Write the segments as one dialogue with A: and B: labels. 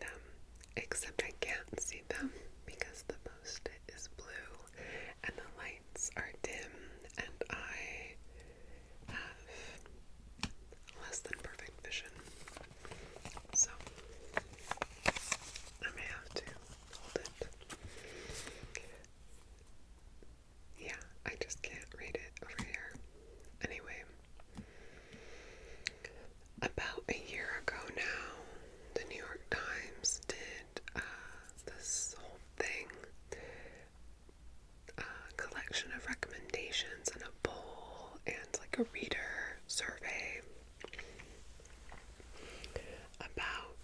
A: them, except I can't see them because the post-it is blue and the lights are dim and I have less than perfect vision. So I may have to hold it. Yeah, I just can't read it over here. Anyway, about a year ago now, the New York Times did this whole thing, collection of recommendations and a poll and like a reader survey about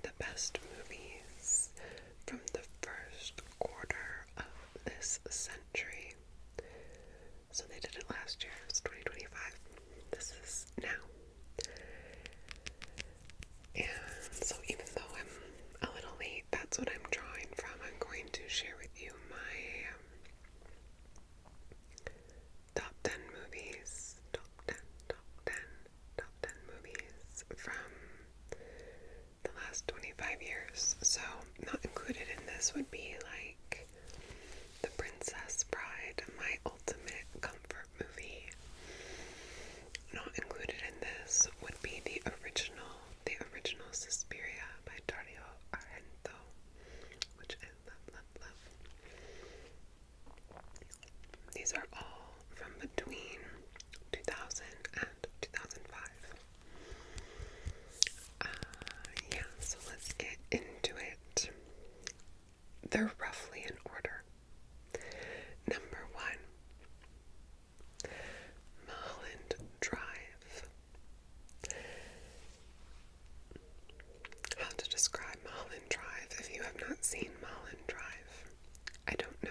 A: the best movies from the first quarter of this century. So they did it last year. It's 2025. This is now. And so even though I'm a little late, that's what I'm drawing from. I'm going to share with you my top 10 movies. Top 10 movies from the last 25 years. So not included in this would be like The Princess Bride, my ultimate comfort movie. Not included in this would be the original Suspiria by Dario Argento, which I love. These are all from between 2000 and 2005. Yeah, so let's get into it. They're roughly in order. Number 1, Mulholland Drive. How to describe Mulholland Drive if you have not seen Mulholland Drive? I don't know.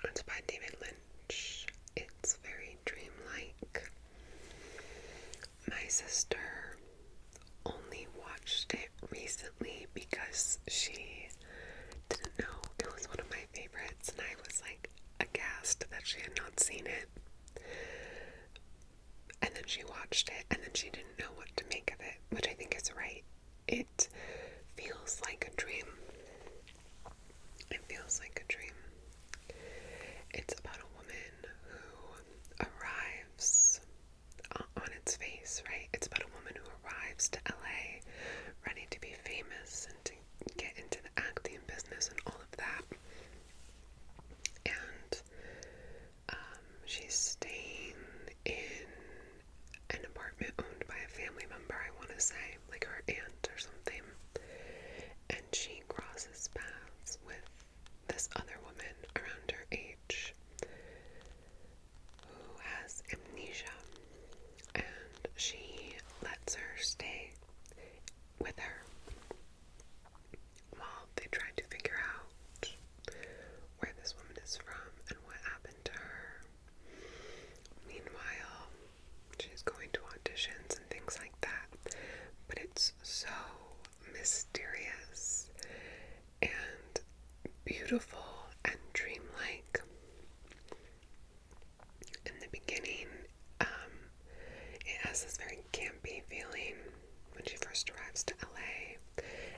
A: It's by David Lynch. It's very dreamlike. My sister only watched it recently because she didn't know it was one of my favorites, and I was like aghast that she had not seen it. And then she watched it, and then she didn't know what to make of it, which I think is right. It feels like a dream. It feels like a dream. It's about a woman who arrives on its face, right? It's about a woman who arrives to LA ready to be famous and to get into the acting business and all of that. And she's staying in an apartment owned by a family member, I want to say, like her aunt or something. And she crosses paths with this other woman around her age who has amnesia, and she lets her stay with her while they try to figure out where this woman is from and what happened to her. Meanwhile, she's going to auditions and things like that, but it's so mysterious and beautiful and dreamlike. In the beginning, it has this very campy feeling when she first arrives to LA,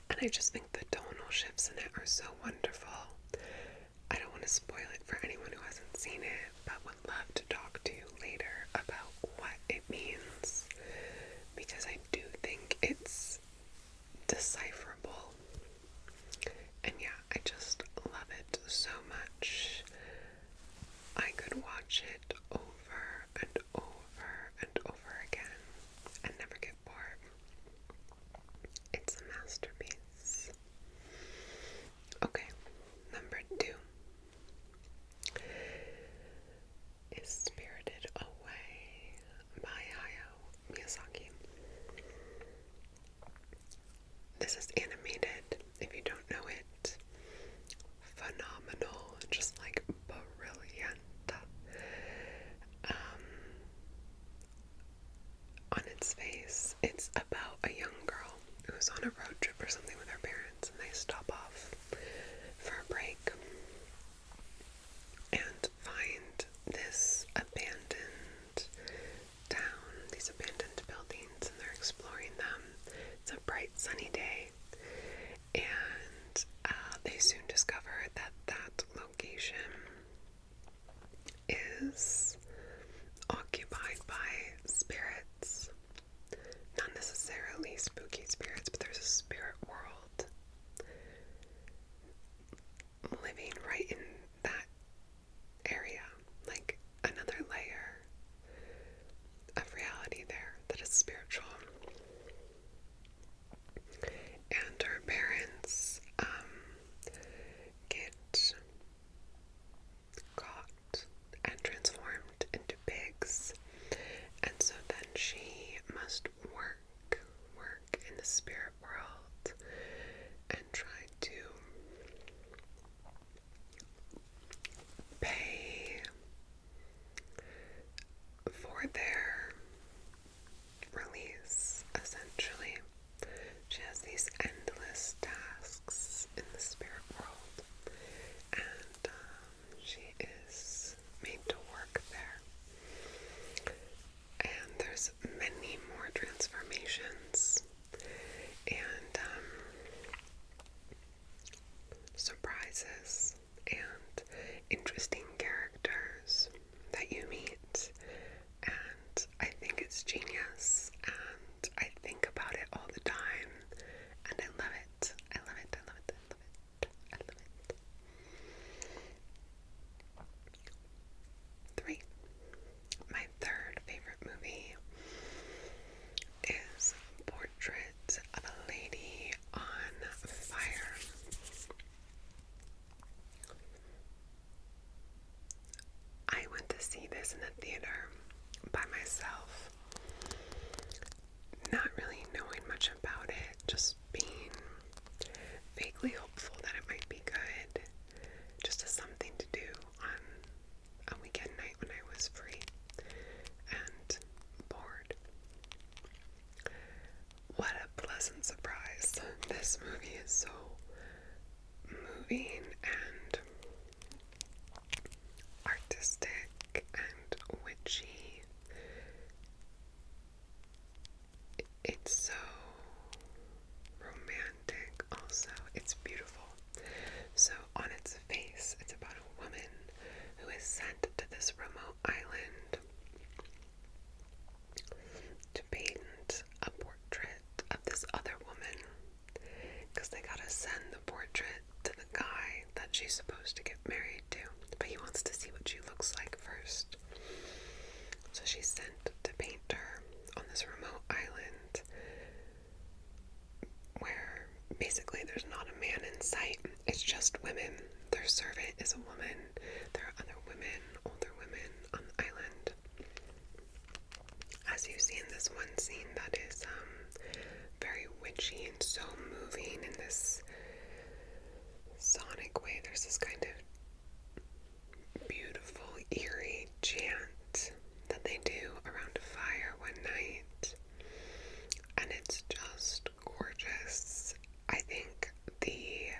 A: and I just think the tonal shifts in it are so wonderful. I don't want to spoil it for anyone who hasn't seen it, but would love to talk to you later about what it means, because I do think it's decipherable. And yeah, I just love it so much. I could watch it over and over and over again and never get bored. It's a masterpiece. Okay, number 2 is Spirited Away by Hayao Miyazaki. This is animated, if you don't know it. Phenomenal, just like brilliant. On its face, it's about a young girl who's on a road trip or something with her parents, and they stop off for a break and find this abandoned Sunrise in the theater by myself, not really knowing much about it, just being vaguely hopeful that it might be good, just as something to do on a weekend night when I was free and bored. What a pleasant surprise. This movie is so moving and artistic and witchy. It's so romantic also. It's beautiful. So on its face, it's about a woman who is sent to this remote island to paint a portrait of this other woman, because they gotta send the portrait to the guy that she's supposed to get married to, but he wants to see what she looks like first. So she's sent to paint her on this remote island where basically there's not a man in sight. It's just women. Their servant is a woman. There are other women, older women on the island. As you see in this one scene that is very witchy and so moving in this sonic way. There's this kind of beautiful, eerie chant that they do around a fire one night, and it's just gorgeous. I think the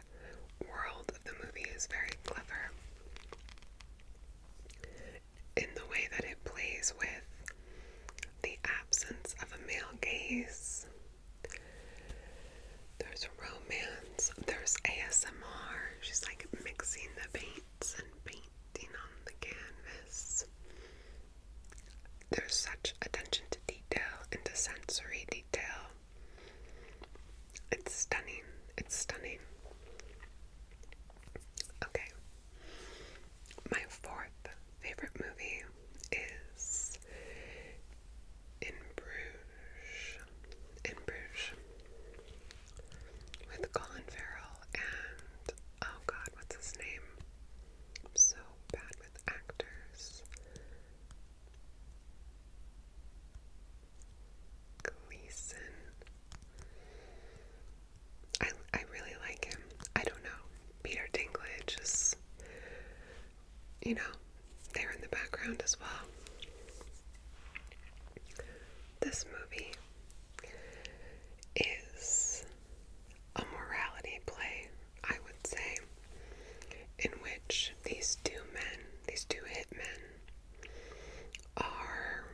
A: world of the movie is very clever in the way that it plays with the absence of a male gaze. There's romance, there's ASMR, she's like mixing the paints and painting on the canvas. There's such attention to detail and to sensory detail. It's stunning, it's stunning. Okay, my fourth favorite movie is In Bruges. In Bruges. With Colin Farrell and, oh god, what's his name? I'm so bad with actors. Gleason. I really like him. I don't know. Peter Dinklage is, there in the background as well. This movie is a morality play, I would say, in which these two hitmen, are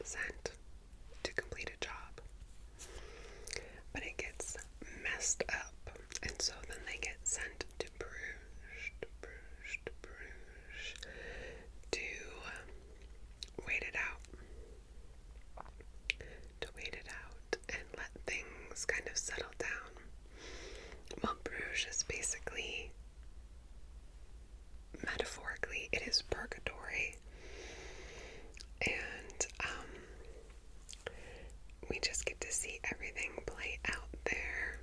A: sent to complete a job. But it gets messed up, and so then they get sent to Bruges, to wait it out. And let things kind of settle down. Well, Bruges is basically, metaphorically, it is purgatory. And we just get to see everything play out there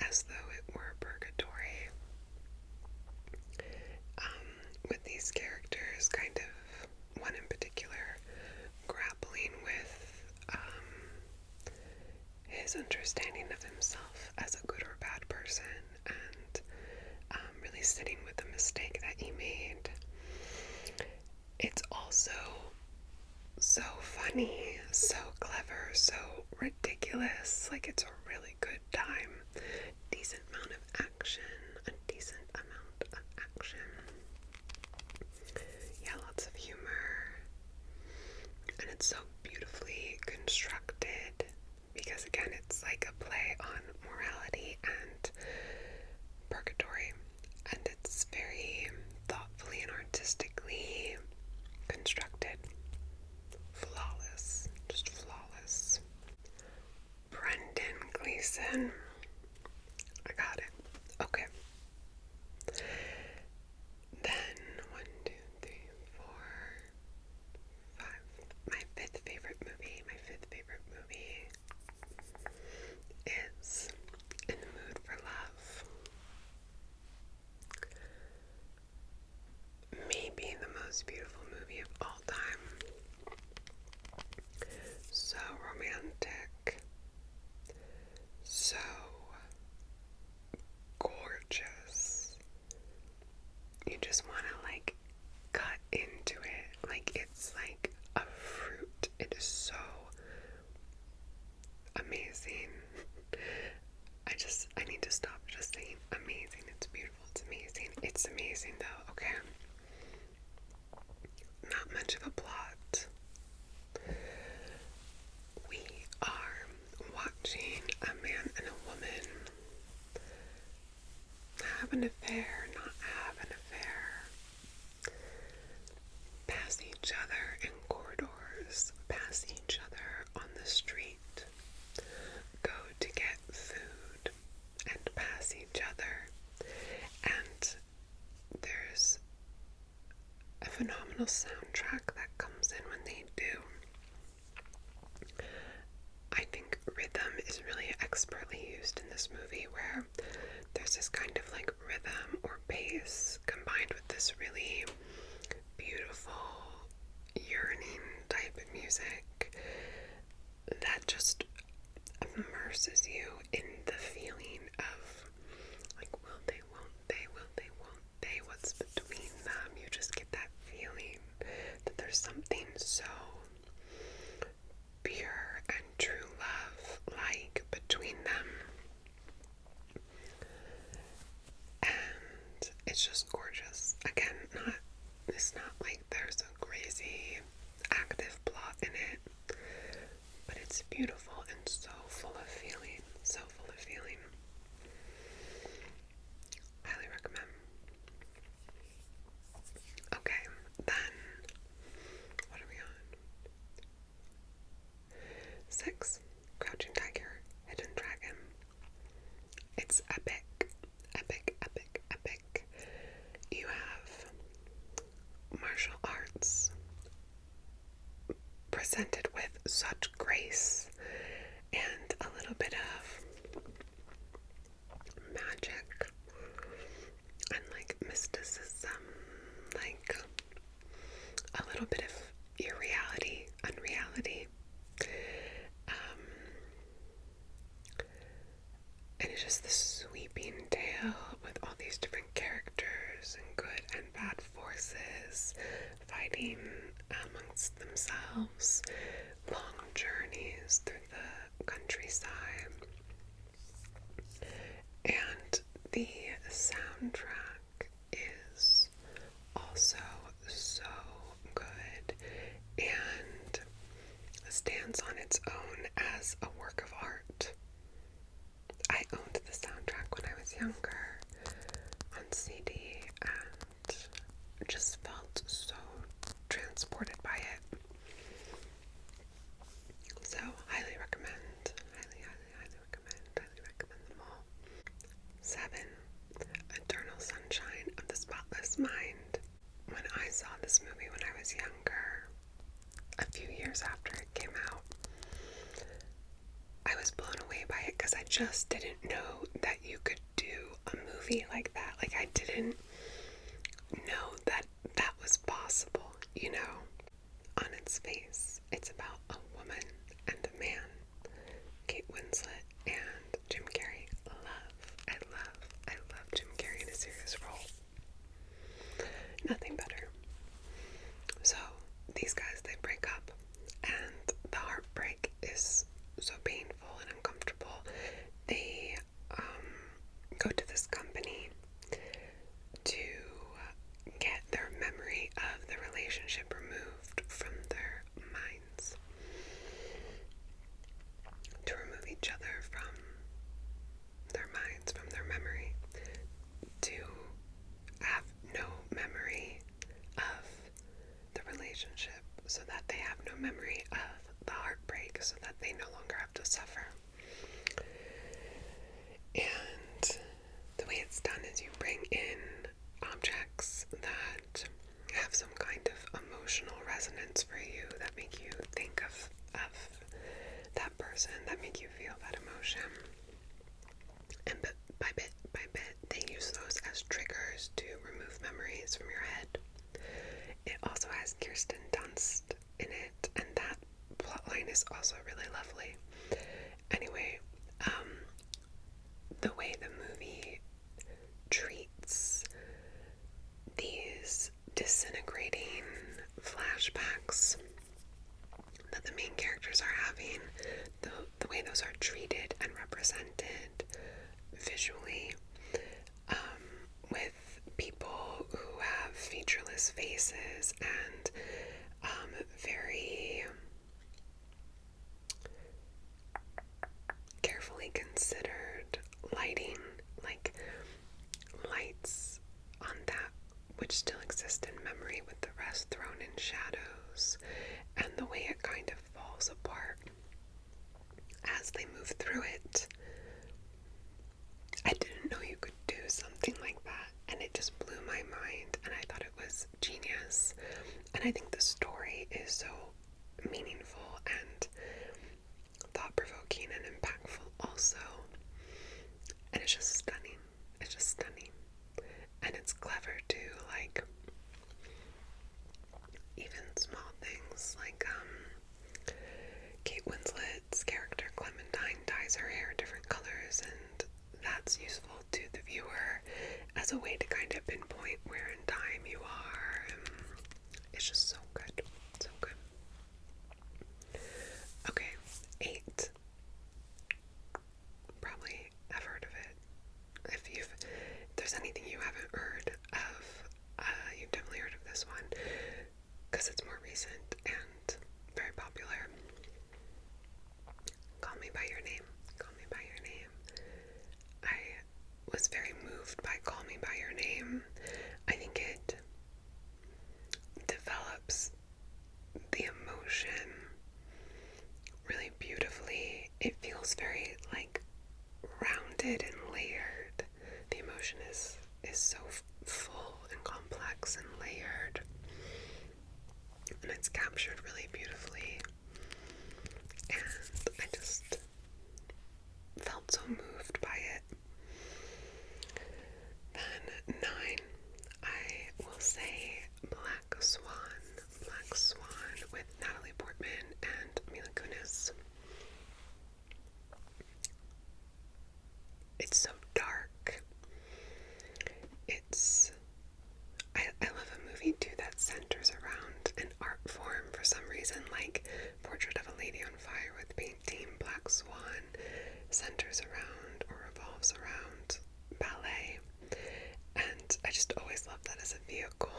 A: as though it were purgatory. With these characters, kind of one in particular, grappling with his understanding of himself as a good or bad person, and really sitting with the mistake that he made. It's also so funny, so clever, so ridiculous. Like, it's a really good time. Decent amount of action. Yeah, lots of humor. And it's so beautifully constructed because, again, it's like a play on morality and purgatory. And it's very thoughtfully and artistically constructed. Flawless. Just flawless. Brendan Gleeson. I got it. Okay. Then 1, 2, 3, 4, 5. My fifth favorite movie is In the Mood for Love. Maybe the most beautiful It's amazing though, okay? Not much of a plot. We are watching a man and a woman have an affair, not have an affair, pass each other in corridors, pass each other on the street, go to get food, and pass each other. And there's a phenomenal soundtrack that comes in when they do. I think rhythm is really expertly used in this movie, where there's this kind of like rhythm or bass combined with this really beautiful yearning type of music that just immerses you in the feeling of like, will they, won't they, will they, won't they, what's between them. You just get that feeling that there's something so pure and true love like between them. And it's just gorgeous. Again, it's not like there's a crazy active plot in it, but it's beautiful and so full of feeling, so full of feeling. Highly recommend. Okay, then, what are we on? 6, Crouching Tiger, Hidden Dragon. It's epic, epic, epic, epic. You have martial arts presented with such grace and a little bit of magic and like mysticism, like a little bit of irreality, unreality. And it's just this sweeping tale with all these different characters and good and bad forces fighting amongst themselves, long journeys through the countryside. And the soundtrack is also so good and stands on its own as a work of art. I owned the soundtrack when I was younger on CD and just felt so transported by it. So, highly recommend. Highly recommend them all. 7, Eternal Sunshine of the Spotless Mind. When I saw this movie when I was younger, a few years after it came out, I was blown away by it because I just didn't know that you could do a movie like that. Like, I didn't know that that was possible, you know? On its face, it's about a woman and a man, Kate Winslet and Jim Carrey. I love Jim Carrey in a serious role. Nothing better. So, these guys, they break up, and the heartbreak is so painful and uncomfortable. They go to this company to get their memory of the relationship removed from their minds, to remove each other from their minds, from their memory, to have no memory of the relationship, so that they have no memory of the heartbreak, so that they no longer have to suffer. And the way it's done is you bring in objects that have some kind of emotional resonance for you, that make you think of that person, that make you feel that emotion. And bit by bit, they use those as triggers to remove memories from your head. It also has Kirsten Dunst in it, and that plotline is also really lovely. Anyway, the way the movie treats these disintegrating flashbacks that the main characters are having, the way those are treated and represented visually, with people who have featureless faces and very carefully considered lighting, like lights on that which still exist in memory with the rest thrown in shadows, and the way it kind of falls apart as they move through it. I didn't know you could do something like that, and it just blew my mind, and I thought it was genius. And I think the story is so meaningful and thought-provoking and impactful also. And it's just stunning. It's just stunning. And it's clever too, like even small things like Kate Winslet's character Clementine dyes her hair different colors, and that's useful to the viewer as a way to kind of pinpoint where in time you are. It's just so good. So good. Okay, 8. Probably have heard of it. If there's anything you haven't heard of, you've definitely heard of this one, because it's more recent and very popular. Call Me By Your Name. Call Me By Your Name. I was very moved by Call Me By Your Name. I think it develops the emotion really beautifully. It feels very like rounded and layered. The emotion is so full and complex and layered, and it's captured really beautifully, and I just felt so moved by it. Then 9, I will say Black Swan. Black Swan with Natalie Portman and Mila Kunis. It's so dark. I love a movie too that centers around an art form for some reason, like Portrait of a Lady on Fire with painting. Black Swan centers around or revolves around ballet, and I just always love that as a vehicle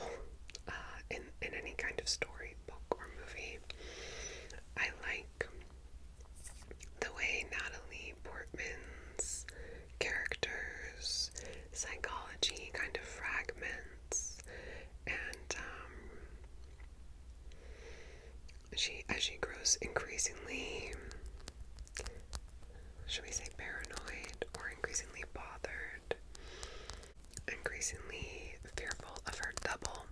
A: in any kind of story, book, or movie. I like the way Natalie Portman's characters' psychology kind of fragments, and as she grows increasingly, should we say paranoid, or increasingly bothered, increasingly fearful of her double.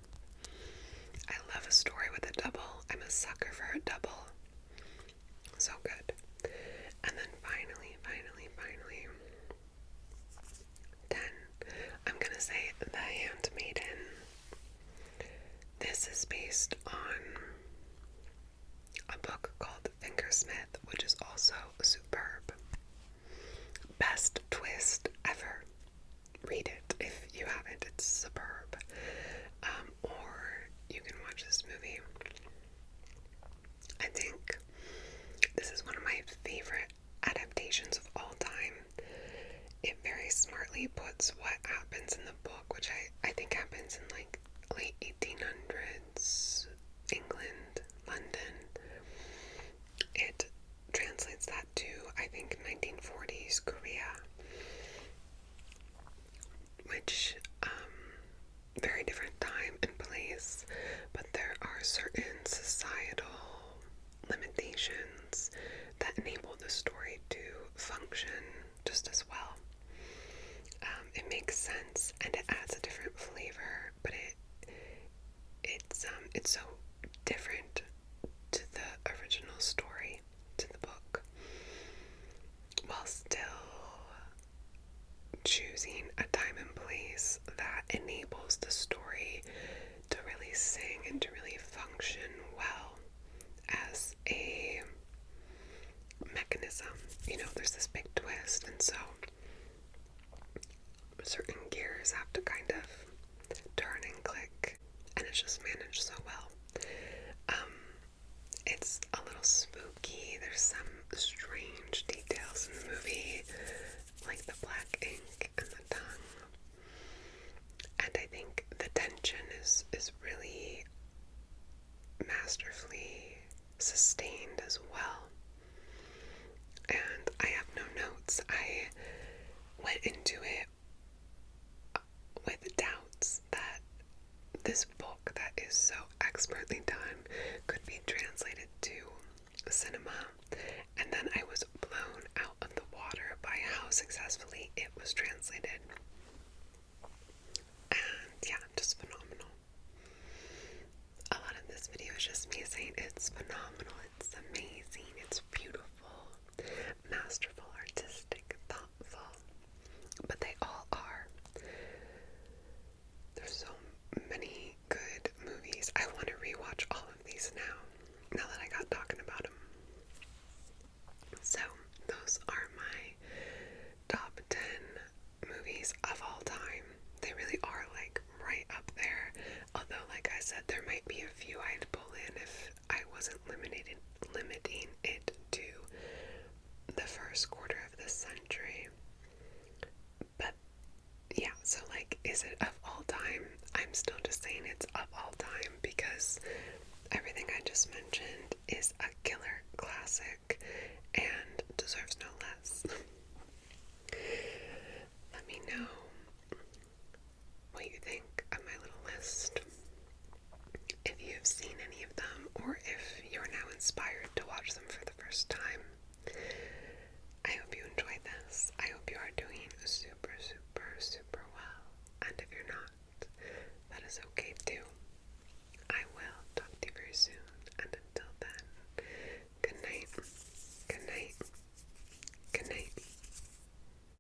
A: I love a story with a double. I'm a sucker for a double. So good. And then finally, 10. I'm gonna say The Handmaiden. This is based on a book called Fingersmith, which is also superb. Best twist ever. Read it if you haven't. It's superb. Or you can watch this movie. I think this is one of my favorite adaptations of all time. It very smartly puts what happens in the book, which I think happens in like late 1800s England, London. It translates that to, I think, 1940s Korea, which very different time and place, but there are certain societal limitations that enable the story to function just as well. It makes sense and it adds a different flavor, but it's so different to the original story, to the book, while still choosing a time and place that enables the story to really sing and to really function well as a mechanism. You know, there's this big twist, and so certain gears have to kind of turn and click, and it's just managed so well. It's a little spooky. There's some strange details in the movie, like the black ink and the tongue. And I think into it with doubts that this book that is so expertly done could be translated to cinema, and then I was blown out of the water by how successfully it was translated. And yeah, just phenomenal. A lot of this video is just me saying it's phenomenal, it's amazing, it's beautiful, masterful, artistic, thoughtful, but they all are. There's so many good movies. I want to rewatch all of these now that I got talking about them. So, those are my top 10 movies of all time. They really are like right up there. Although, like I said, there might be a few I'd pull in if I wasn't limiting it to the first quarter of this century. But yeah, so like, is it of all time? I'm still just saying it's of all time because everything I just mentioned is a killer classic and deserves no less. Let me know what you think of my little list. If you have seen any of them, or if you're now inspired to watch them for the first time.